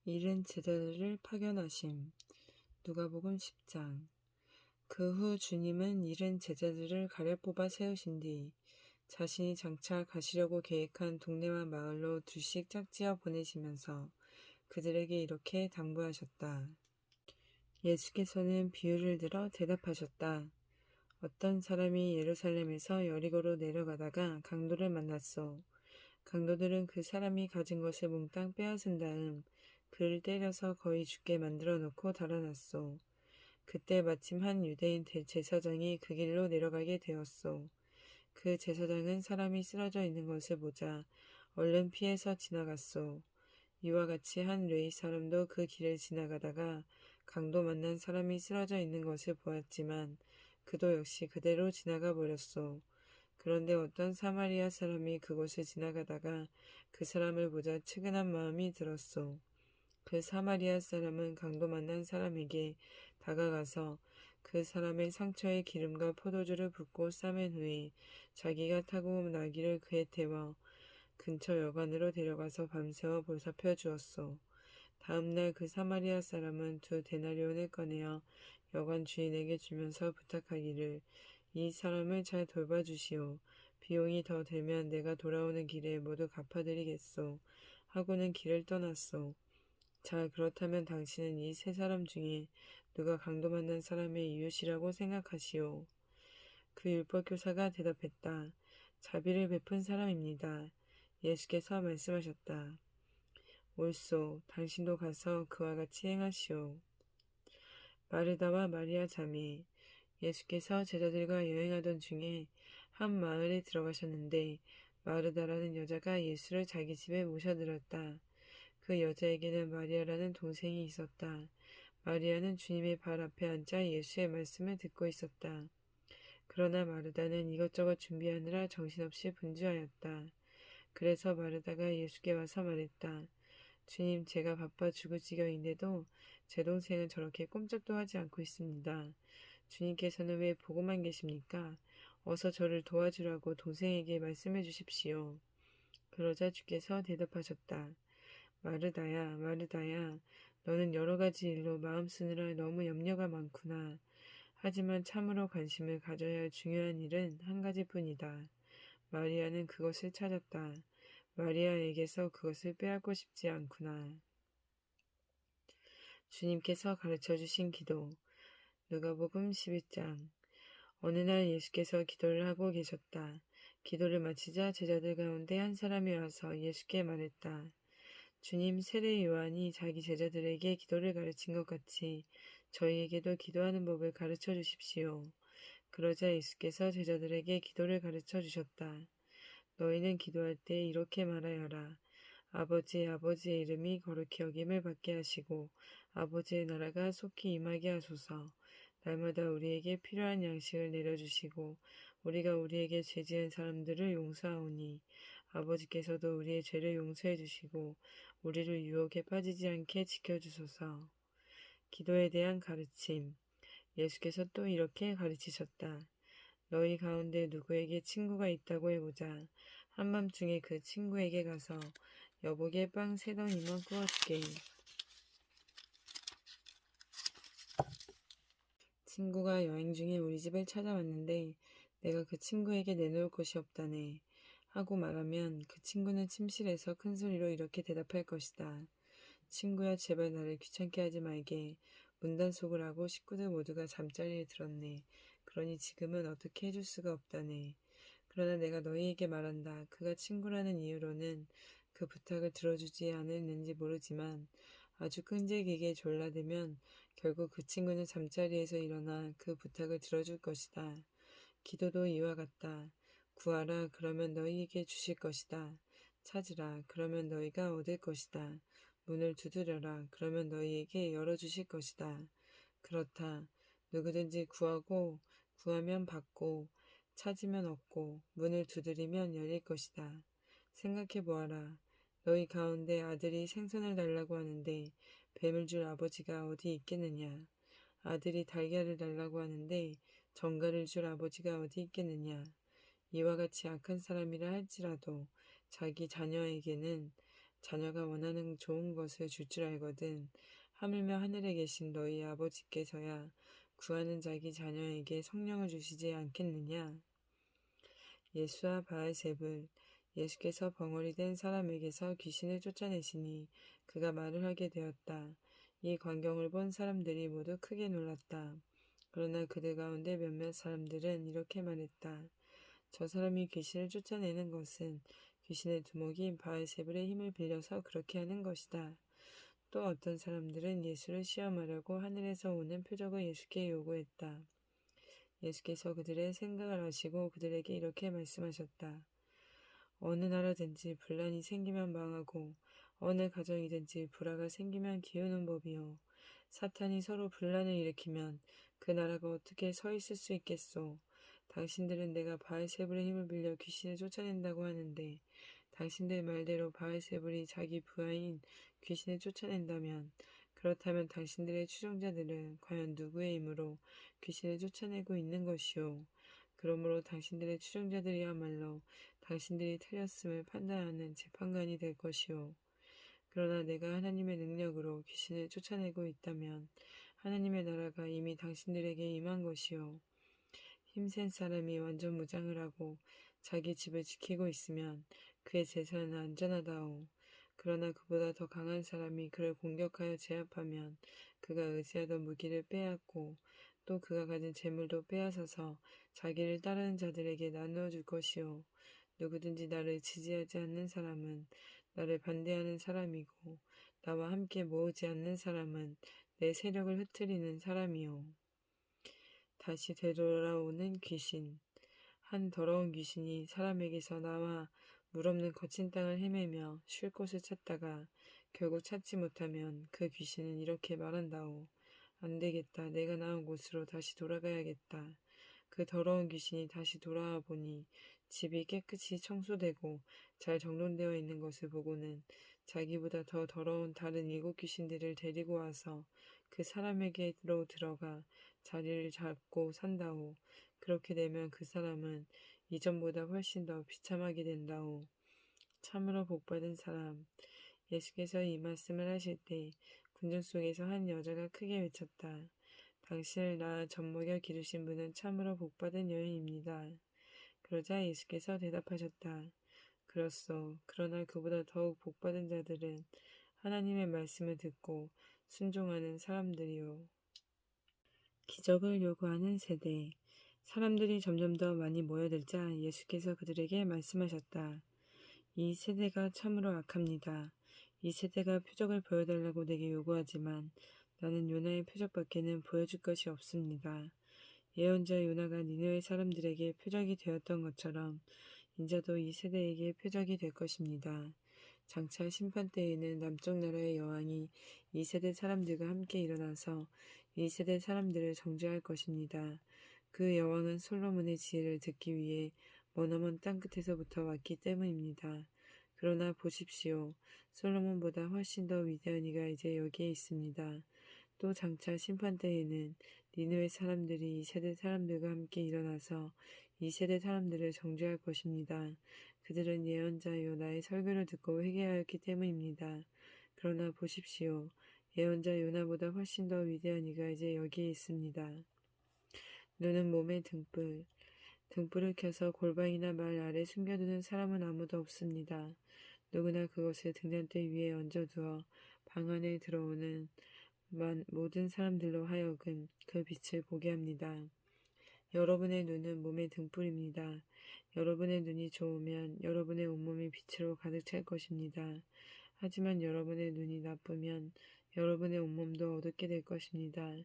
일흔 제자들을 파견하심. 누가복음 10장. 그 후 주님은 일흔 제자들을 가려 뽑아 세우신 뒤 자신이 장차 가시려고 계획한 동네와 마을로 둘씩 짝지어 보내시면서 그들에게 이렇게 당부하셨다. 예수께서는 비유를 들어 대답하셨다. 어떤 사람이 예루살렘에서 여리고로 내려가다가 강도를 만났소. 강도들은 그 사람이 가진 것을 몽땅 빼앗은 다음 그를 때려서 거의 죽게 만들어 놓고 달아났소. 그때 마침 한 유대인 제사장이 그 길로 내려가게 되었소. 그 제사장은 사람이 쓰러져 있는 것을 보자 얼른 피해서 지나갔소. 이와 같이 한 레위 사람도 그 길을 지나가다가 강도 만난 사람이 쓰러져 있는 것을 보았지만 그도 역시 그대로 지나가 버렸소. 그런데 어떤 사마리아 사람이 그곳을 지나가다가 그 사람을 보자 측은한 마음이 들었소. 그 사마리아 사람은 강도 만난 사람에게 다가가서 그 사람의 상처에 기름과 포도주를 붓고 싸맨 후에 자기가 타고 온 나귀를 그에 태워 근처 여관으로 데려가서 밤새워 보살펴 주었소. 다음날 그 사마리아 사람은 2데나리온을 꺼내어 여관 주인에게 주면서 부탁하기를 이 사람을 잘 돌봐주시오. 비용이 더 들면 내가 돌아오는 길에 모두 갚아드리겠소. 하고는 길을 떠났소. 자, 그렇다면 당신은 이 세 사람 중에 누가 강도 만난 사람의 이웃이라고 생각하시오? 그 율법교사가 대답했다. 자비를 베푼 사람입니다. 예수께서 말씀하셨다. 옳소. 당신도 가서 그와 같이 행하시오. 마르다와 마리아 자매. 예수께서 제자들과 여행하던 중에 한 마을에 들어가셨는데 마르다라는 여자가 예수를 자기 집에 모셔들었다. 그 여자에게는 마리아라는 동생이 있었다. 마리아는 주님의 발 앞에 앉아 예수의 말씀을 듣고 있었다. 그러나 마르다는 이것저것 준비하느라 정신없이 분주하였다. 그래서 마르다가 예수께 와서 말했다. 주님, 제가 바빠 죽을 지경인데도 제 동생은 저렇게 꼼짝도 하지 않고 있습니다. 주님께서는 왜 보고만 계십니까? 어서 저를 도와주라고 동생에게 말씀해 주십시오. 그러자 주께서 대답하셨다. 마르다야, 마르다야, 너는 여러 가지 일로 마음 쓰느라 너무 염려가 많구나. 하지만 참으로 관심을 가져야 할 중요한 일은 한 가지뿐이다. 마리아는 그것을 찾았다. 마리아에게서 그것을 빼앗고 싶지 않구나. 주님께서 가르쳐 주신 기도. 누가복음 11장. 어느 날 예수께서 기도를 하고 계셨다. 기도를 마치자 제자들 가운데 한 사람이 와서 예수께 말했다. 주님, 세례 요한이 자기 제자들에게 기도를 가르친 것 같이 저희에게도 기도하는 법을 가르쳐 주십시오. 그러자 예수께서 제자들에게 기도를 가르쳐 주셨다. 너희는 기도할 때 이렇게 말하여라. 아버지의 이름이 거룩히 여김을 받게 하시고 아버지의 나라가 속히 임하게 하소서. 날마다 우리에게 필요한 양식을 내려주시고 우리가 우리에게 죄 지은 사람들을 용서하오니 아버지께서도 우리의 죄를 용서해 주시고 우리를 유혹에 빠지지 않게 지켜주소서. 기도에 대한 가르침. 예수께서 또 이렇게 가르치셨다. 너희 가운데 누구에게 친구가 있다고 해보자. 한밤중에 그 친구에게 가서 여보게 빵 3덩이만 구워줄게. 친구가 여행 중에 우리 집을 찾아왔는데 내가 그 친구에게 내놓을 것이 없다네. 하고 말하면 그 친구는 침실에서 큰 소리로 이렇게 대답할 것이다. 친구야, 제발 나를 귀찮게 하지 말게. 문단속을 하고 식구들 모두가 잠자리에 들었네. 그러니 지금은 어떻게 해줄 수가 없다네. 그러나 내가 너희에게 말한다. 그가 친구라는 이유로는 그 부탁을 들어주지 않았는지 모르지만 아주 끈질기게 졸라대면 결국 그 친구는 잠자리에서 일어나 그 부탁을 들어줄 것이다. 기도도 이와 같다. 구하라, 그러면 너희에게 주실 것이다. 찾으라, 그러면 너희가 얻을 것이다. 문을 두드려라, 그러면 너희에게 열어주실 것이다. 그렇다. 누구든지 구하면 받고, 찾으면 얻고, 문을 두드리면 열릴 것이다. 생각해 보아라. 너희 가운데 아들이 생선을 달라고 하는데 뱀을 줄 아버지가 어디 있겠느냐? 아들이 달걀을 달라고 하는데 정갈을 줄 아버지가 어디 있겠느냐? 이와 같이 악한 사람이라 할지라도 자기 자녀에게는 자녀가 원하는 좋은 것을 줄 줄 알거든. 하물며 하늘에 계신 너희 아버지께서야 구하는 자기 자녀에게 성령을 주시지 않겠느냐? 예수와 바알세불. 예수께서 벙어리 된 사람에게서 귀신을 쫓아내시니 그가 말을 하게 되었다. 이 광경을 본 사람들이 모두 크게 놀랐다. 그러나 그들 가운데 몇몇 사람들은 이렇게 말했다. 저 사람이 귀신을 쫓아내는 것은 귀신의 두목인 바알세불의 힘을 빌려서 그렇게 하는 것이다. 또 어떤 사람들은 예수를 시험하려고 하늘에서 오는 표적을 예수께 요구했다. 예수께서 그들의 생각을 아시고 그들에게 이렇게 말씀하셨다. 어느 나라든지 분란이 생기면 망하고 어느 가정이든지 불화가 생기면 기우는 법이요. 사탄이 서로 분란을 일으키면 그 나라가 어떻게 서 있을 수 있겠소. 당신들은 내가 바알세불의 힘을 빌려 귀신을 쫓아낸다고 하는데 당신들 말대로 바알세불이 자기 부하인 귀신을 쫓아낸다면 그렇다면 당신들의 추종자들은 과연 누구의 힘으로 귀신을 쫓아내고 있는 것이오. 그러므로 당신들의 추종자들이야말로 당신들이 틀렸음을 판단하는 재판관이 될 것이오. 그러나 내가 하나님의 능력으로 귀신을 쫓아내고 있다면 하나님의 나라가 이미 당신들에게 임한 것이오. 힘센 사람이 완전 무장을 하고 자기 집을 지키고 있으면 그의 재산은 안전하다오. 그러나 그보다 더 강한 사람이 그를 공격하여 제압하면 그가 의지하던 무기를 빼앗고 또 그가 가진 재물도 빼앗아서 자기를 따르는 자들에게 나누어 줄 것이오. 누구든지 나를 지지하지 않는 사람은 나를 반대하는 사람이고 나와 함께 모으지 않는 사람은 내 세력을 흩트리는 사람이오. 다시 되돌아오는 귀신. 한 더러운 귀신이 사람에게서 나와 물 없는 거친 땅을 헤매며 쉴 곳을 찾다가 결국 찾지 못하면 그 귀신은 이렇게 말한다오. 안 되겠다. 내가 나온 곳으로 다시 돌아가야겠다. 그 더러운 귀신이 다시 돌아와 보니 집이 깨끗이 청소되고 잘 정돈되어 있는 것을 보고는 자기보다 더 더러운 다른 7귀신들을 데리고 와서 그 사람에게로 들어가 자리를 잡고 산다오. 그렇게 되면 그 사람은 이전보다 훨씬 더 비참하게 된다오. 참으로 복받은 사람. 예수께서 이 말씀을 하실 때 군중 속에서 한 여자가 크게 외쳤다. 당신을 낳아 젖먹여 기르신 분은 참으로 복받은 여인입니다. 그러자 예수께서 대답하셨다. 그렇소. 그러나 그보다 더욱 복받은 자들은 하나님의 말씀을 듣고 순종하는 사람들이요. 기적을 요구하는 세대. 사람들이 점점 더 많이 모여들자 예수께서 그들에게 말씀하셨다. 이 세대가 참으로 악합니다. 이 세대가 표적을 보여달라고 내게 요구하지만 나는 요나의 표적밖에는 보여줄 것이 없습니다. 예언자 요나가 니느웨 사람들에게 표적이 되었던 것처럼 인자도 이 세대에게 표적이 될 것입니다. 장차 심판 때에는 남쪽 나라의 여왕이 이 세대 사람들과 함께 일어나서 이 세대 사람들을 정죄할 것입니다. 그 여왕은 솔로몬의 지혜를 듣기 위해 머나먼 땅끝에서부터 왔기 때문입니다. 그러나 보십시오. 솔로몬보다 훨씬 더 위대한 이가 이제 여기에 있습니다. 또 장차 심판 때에는 니느웨 사람들이 이 세대 사람들과 함께 일어나서 이 세대 사람들을 정죄할 것입니다. 그들은 예언자 요나의 설교를 듣고 회개하였기 때문입니다. 그러나 보십시오. 예언자 요나보다 훨씬 더 위대한 이가 이제 여기에 있습니다. 눈은 몸의 등불. 등불을 켜서 골방이나 말 아래 숨겨두는 사람은 아무도 없습니다. 누구나 그것을 등잔대 위에 얹어두어 방 안에 들어오는 모든 사람들로 하여금 그 빛을 보게 합니다. 여러분의 눈은 몸의 등불입니다. 여러분의 눈이 좋으면 여러분의 온몸이 빛으로 가득 찰 것입니다. 하지만 여러분의 눈이 나쁘면 여러분의 온몸도 어둡게 될 것입니다.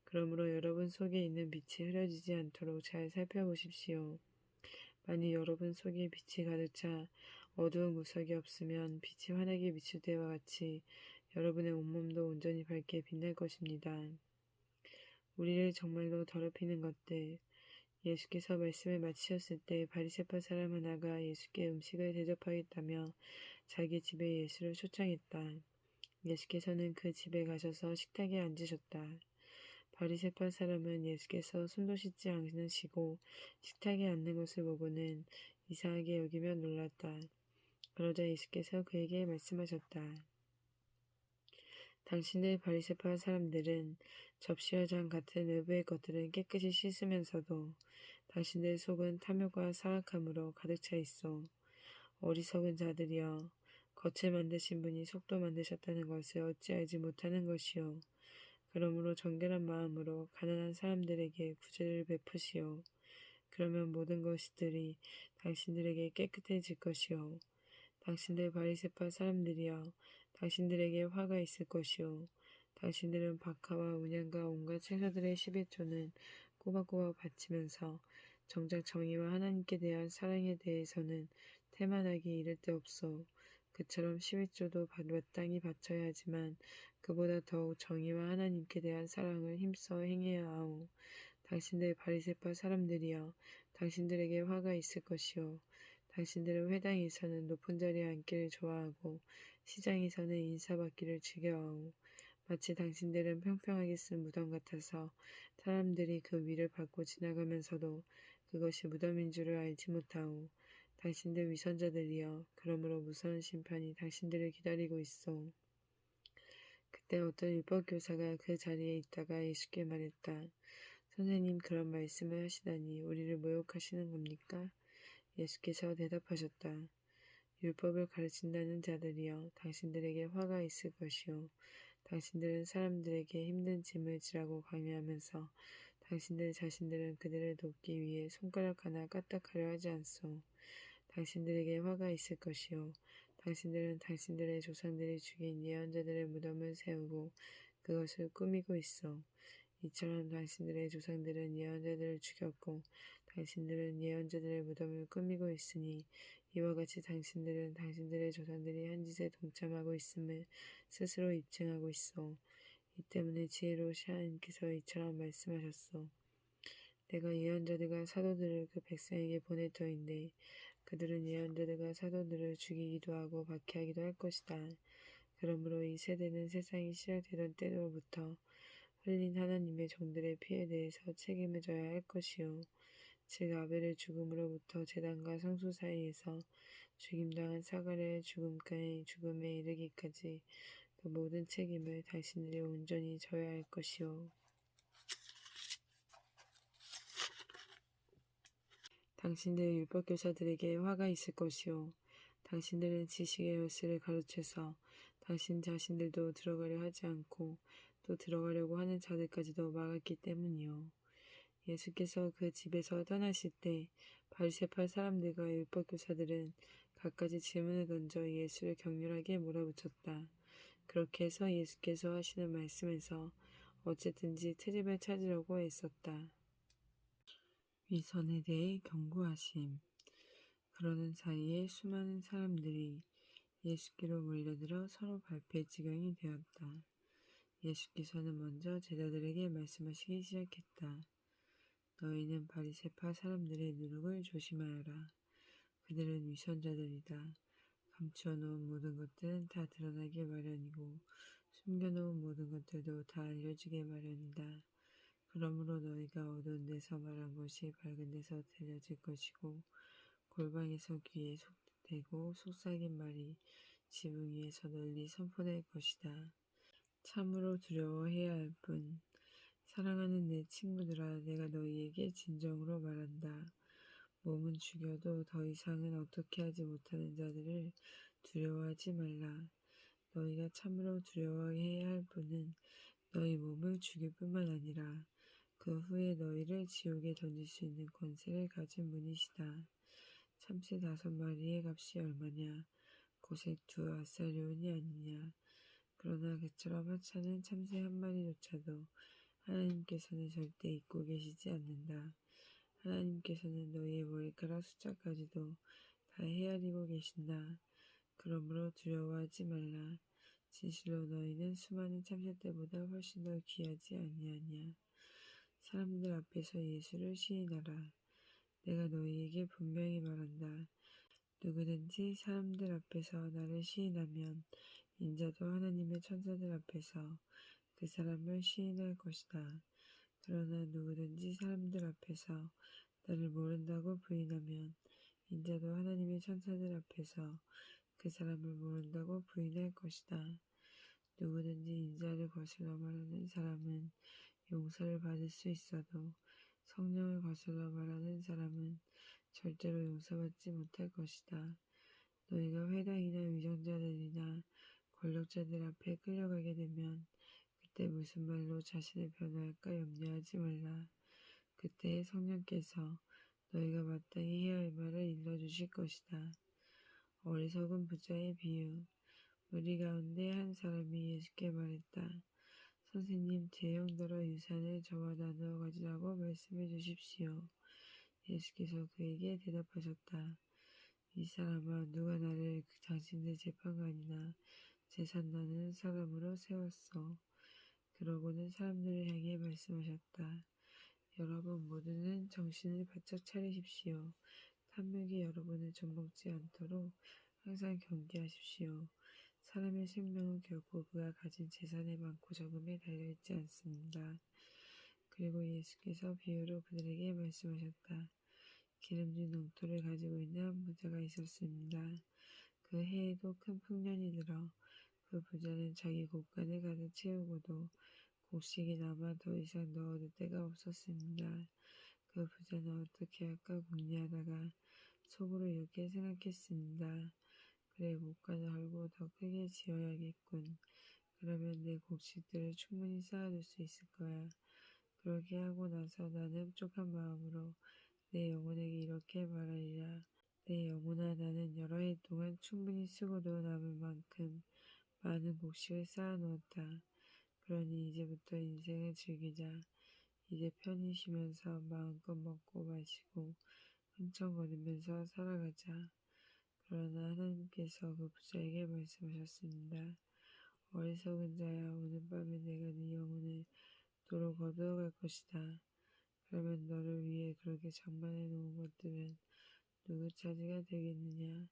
그러므로 여러분 속에 있는 빛이 흐려지지 않도록 잘 살펴보십시오. 만일 여러분 속에 빛이 가득 차 어두운 구석이 없으면 빛이 환하게 비출 때와 같이 여러분의 온몸도 온전히 밝게 빛날 것입니다. 우리를 정말로 더럽히는 것들. 예수께서 말씀을 마치셨을 때 바리새파 사람 하나가 예수께 음식을 대접하겠다며 자기 집에 예수를 초청했다. 예수께서는 그 집에 가셔서 식탁에 앉으셨다. 바리새파 사람은 예수께서 손도 씻지 않으시고 식탁에 앉는 것을 보고는 이상하게 여기며 놀랐다. 그러자 예수께서 그에게 말씀하셨다. 당신들 바리새파 사람들은 접시와 장 같은 외부의 것들은 깨끗이 씻으면서도 당신들 속은 탐욕과 사악함으로 가득 차 있어. 어리석은 자들이여, 겉을 만드신 분이 속도 만드셨다는 것을 어찌 알지 못하는 것이요. 그러므로 정결한 마음으로 가난한 사람들에게 구제를 베푸시오. 그러면 모든 것들이 당신들에게 깨끗해질 것이요. 당신들 바리새파 사람들이여, 당신들에게 화가 있을 것이요. 당신들은 박하와 운양과 온갖 채소들의 11조는 꼬박꼬박 바치면서 정작 정의와 하나님께 대한 사랑에 대해서는 태만하기 이를 데 없어. 그처럼 11조도 마땅히 바쳐야 하지만 그보다 더욱 정의와 하나님께 대한 사랑을 힘써 행해야 하오. 당신들 바리새파 사람들이여, 당신들에게 화가 있을 것이요. 당신들은 회당에서는 높은 자리에 앉기를 좋아하고 시장에서는 인사받기를 즐겨하오. 마치 당신들은 평평하게 쓴 무덤 같아서 사람들이 그 위를 밟고 지나가면서도 그것이 무덤인 줄을 알지 못하오. 당신들 위선자들이여, 그러므로 무서운 심판이 당신들을 기다리고 있어. 그때 어떤 율법교사가 그 자리에 있다가 예수께 말했다. 선생님, 그런 말씀을 하시다니 우리를 모욕하시는 겁니까? 예수께서 대답하셨다. 율법을 가르친다는 자들이여, 당신들에게 화가 있을 것이요. 당신들은 사람들에게 힘든 짐을 지라고 강요하면서 당신들 자신들은 그들을 돕기 위해 손가락 하나 까딱하려 하지 않소. 당신들에게 화가 있을 것이요. 당신들은 당신들의 조상들이 죽인 예언자들의 무덤을 세우고 그것을 꾸미고 있어. 이처럼 당신들의 조상들은 예언자들을 죽였고 당신들은 예언자들의 무덤을 꾸미고 있으니 이와 같이 당신들은 당신들의 조상들이 한 짓에 동참하고 있음을 스스로 입증하고 있어. 이 때문에 지혜로우신 하나님께서 이처럼 말씀하셨어. 내가 예언자들과 사도들을 그 백성에게 보낼 터인데 그들은 예언자들과 사도들을 죽이기도 하고 박해하기도 할 것이다. 그러므로 이 세대는 세상이 시작되던 때로부터 흘린 하나님의 종들의 피에 대해서 책임을 져야 할 것이요. 즉 아벨의 죽음으로부터 제단과 성소 사이에서 죽임당한 사가랴의 죽음에 이르기까지 그 모든 책임을 당신들이 온전히 져야 할 것이요. 당신들 율법교사들에게 화가 있을 것이요. 당신들은 지식의 열쇠를 가로채서 당신 자신들도 들어가려 하지 않고 또 들어가려고 하는 자들까지도 막았기 때문이요. 예수께서 그 집에서 떠나실 때 바리새파 사람들과 율법교사들은 갖가지 질문을 던져 예수를 격렬하게 몰아붙였다. 그렇게 해서 예수께서 하시는 말씀에서 어쨌든지 트집을 찾으려고 애썼다. 위선에 대해 경고하심. 그러는 사이에 수많은 사람들이 예수께로 몰려들어 서로 발표할 지경이 되었다. 예수께서는 먼저 제자들에게 말씀하시기 시작했다. 너희는 바리새파 사람들의 누룩을 조심하여라. 그들은 위선자들이다. 감추어 놓은 모든 것들은 다 드러나기 마련이고 숨겨놓은 모든 것들도 다 알려지기 마련이다. 그러므로 너희가 어두운 데서 말한 것이 밝은 데서 들려질 것이고 골방에서 귀에 속되고 속삭인 말이 지붕 위에서 널리 선포될 것이다. 참으로 두려워해야 할 뿐. 사랑하는 내 친구들아, 내가 너희에게 진정으로 말한다. 몸은 죽여도 더 이상은 어떻게 하지 못하는 자들을 두려워하지 말라. 너희가 참으로 두려워해야 할 분은 너희 몸을 죽일 뿐만 아니라 그 후에 너희를 지옥에 던질 수 있는 권세를 가진 분이시다. 참새 5마리의 값이 얼마냐? 고색 2아사리온이 아니냐? 그러나 그처럼 하찮은 참새 1마리조차도 하나님께서는 절대 잊고 계시지 않는다. 하나님께서는 너희의 머리카락 숫자까지도 다 헤아리고 계신다. 그러므로 두려워하지 말라. 진실로 너희는 수많은 참새떼보다 훨씬 더 귀하지 아니하냐. 사람들 앞에서 예수를 시인하라. 내가 너희에게 분명히 말한다. 누구든지 사람들 앞에서 나를 시인하면 인자도 하나님의 천사들 앞에서 그 사람을 시인할 것이다. 그러나 누구든지 사람들 앞에서 나를 모른다고 부인하면 인자도 하나님의 천사들 앞에서 그 사람을 모른다고 부인할 것이다. 누구든지 인자를 거슬러 말하는 사람은 용서를 받을 수 있어도 성령을 거슬러 말하는 사람은 절대로 용서받지 못할 것이다. 너희가 회당이나 위정자들이나 권력자들 앞에 끌려가게 되면 그때 무슨 말로 자신을 변호할까 염려하지 말라. 그때 성령께서 너희가 마땅히 해야 할 말을 일러주실 것이다. 어리석은 부자의 비유. 우리 가운데 한 사람이 예수께 말했다. 선생님, 제 형더러 유산을 저와 나누어 가지라고 말씀해 주십시오. 예수께서 그에게 대답하셨다. 이 사람아, 누가 나를 당신들 재판관이나 재산 나누는 사람으로 세웠어. 그러고는 사람들을 향해 말씀하셨다. 여러분 모두는 정신을 바짝 차리십시오. 탐욕이 여러분을 좀먹지 않도록 항상 경계하십시오. 사람의 생명은 결코 그가 가진 재산의 많고 적음에 달려있지 않습니다. 그리고 예수께서 비유로 그들에게 말씀하셨다. 기름진 농토를 가지고 있는 한 부자가 있었습니다. 그 해에도 큰 풍년이 들어 그 부자는 자기 곳간을 가득 채우고도 곡식이 남아 더 이상 넣어둘 데가 없었습니다. 그 부자는 어떻게 할까 궁리하다가 속으로 이렇게 생각했습니다. 그래, 곳간을 헐고 더 크게 지어야겠군. 그러면 내 곡식들을 충분히 쌓아둘 수 있을 거야. 그렇게 하고 나서 나는 흡족한 마음으로 내 영혼에게 이렇게 말하리라. 내 영혼아, 나는 여러 해 동안 충분히 쓰고도 남을 만큼 많은 곡식을 쌓아놓았다. 그러니 이제부터 인생을 즐기자. 이제 편히 쉬면서 마음껏 먹고 마시고 흥청거리면서 살아가자. 그러나 하나님께서 그 부자에게 말씀하셨습니다. 어리석은 자야, 오늘 밤에 내가 네 영혼을 도로 거두어갈 것이다. 그러면 너를 위해 그렇게 장만해 놓은 것들은 누구 차지가 되겠느냐?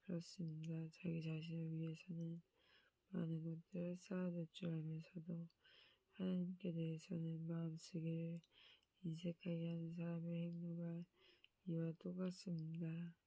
그렇습니다. 자기 자신을 위해서는 많은 것들을 쌓아둘 줄 알면서도 하나님께 대해서는 마음쓰기를 인색하게 하는 사람의 행로가 이와 똑같습니다.